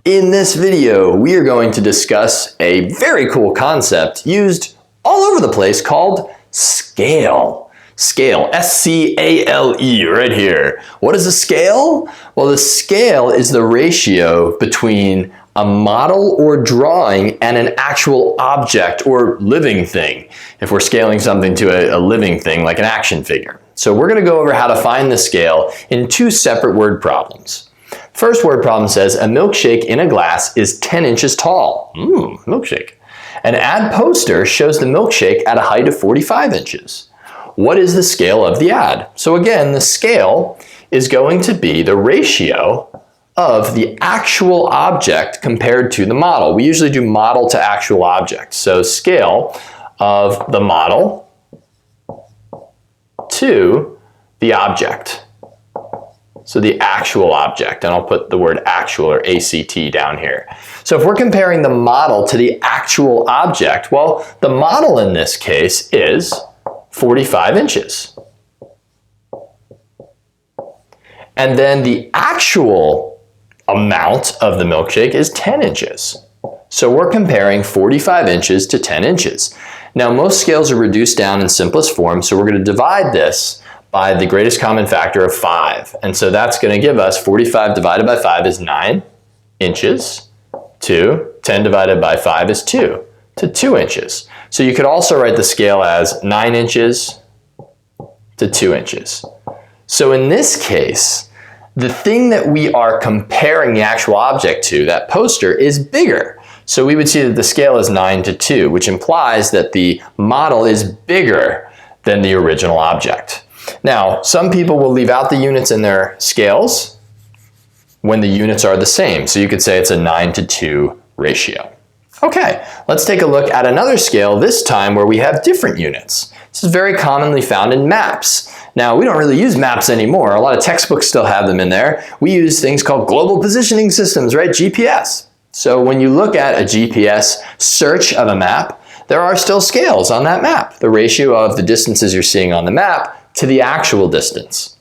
In this video, we are going to discuss a very cool concept used all over the place called scale. Scale, S-C-A-L-E, right here. What is a scale? Well, the scale is the ratio between a model or drawing and an actual object or living thing, if we're scaling something to a living thing like an action figure. So we're going to go over how to find the scale in two separate word problems. First word problem says a milkshake in a glass is 10 inches tall. Milkshake. An ad poster shows the milkshake at a height of 45 inches. What is the scale of the ad? So again, the scale is going to be the ratio of the actual object compared to the model. We usually do model to actual object. So scale of the model to the object. So the actual object, and I'll put the word actual or ACT down here. So if we're comparing the model to the actual object, well, the model in this case is 45 inches. And then the actual amount of the milkshake is 10 inches. So we're comparing 45 inches to 10 inches. Now most scales are reduced down in simplest form, so we're going to divide this by the greatest common factor of 5. And so that's going to give us 45 divided by 5 is 9 inches to 10 divided by 5 is 2 to 2 inches. So you could also write the scale as 9 inches to 2 inches. So in this case, the thing that we are comparing the actual object to, that poster, is bigger. So we would see that the scale is 9 to 2, which implies that the model is bigger than the original object. Now, some people will leave out the units in their scales when the units are the same. So you could say it's a 9 to 2 ratio. Okay, let's take a look at another scale, this time where we have different units. This is very commonly found in maps. Now, we don't really use maps anymore. A lot of textbooks still have them in there. We use things called global positioning systems, right? GPS. So when you look at a GPS search of a map, there are still scales on that map. The ratio of the distances you're seeing on the map to the actual distance.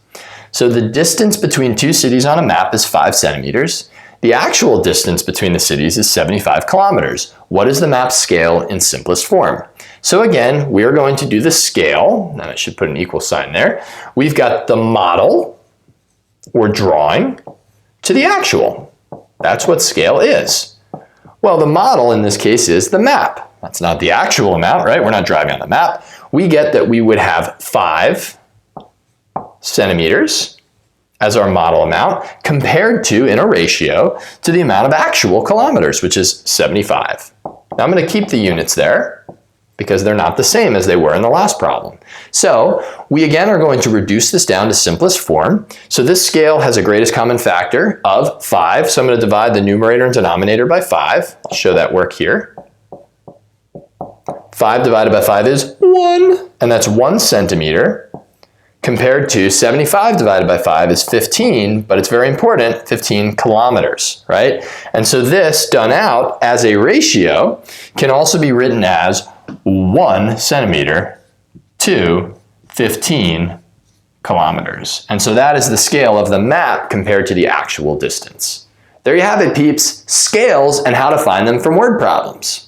So the distance between two cities on a map is 5 centimeters. The actual distance between the cities is 75 kilometers. What is the map scale in simplest form? So again, we are going to do the scale, and I should put an equal sign there. We've got the model or drawing to the actual. That's what scale is. Well, the model in this case is the map. That's not the actual amount, right? We're not driving on the map. We get that we would have 5 centimeters as our model amount compared to, in a ratio, to the amount of actual kilometers, which is 75. Now I'm going to keep the units there because they're not the same as they were in the last problem. So we again are going to reduce this down to simplest form. So this scale has a greatest common factor of 5. So I'm going to divide the numerator and denominator by 5. I'll show that work here. 5 divided by 5 is 1, and that's 1 centimeter, compared to 75 divided by 5 is 15, but it's very important, 15 kilometers, right? And so this, done out as a ratio, can also be written as 1 centimeter to 15 kilometers. And so that is the scale of the map compared to the actual distance. There you have it, peeps, scales and how to find them from word problems.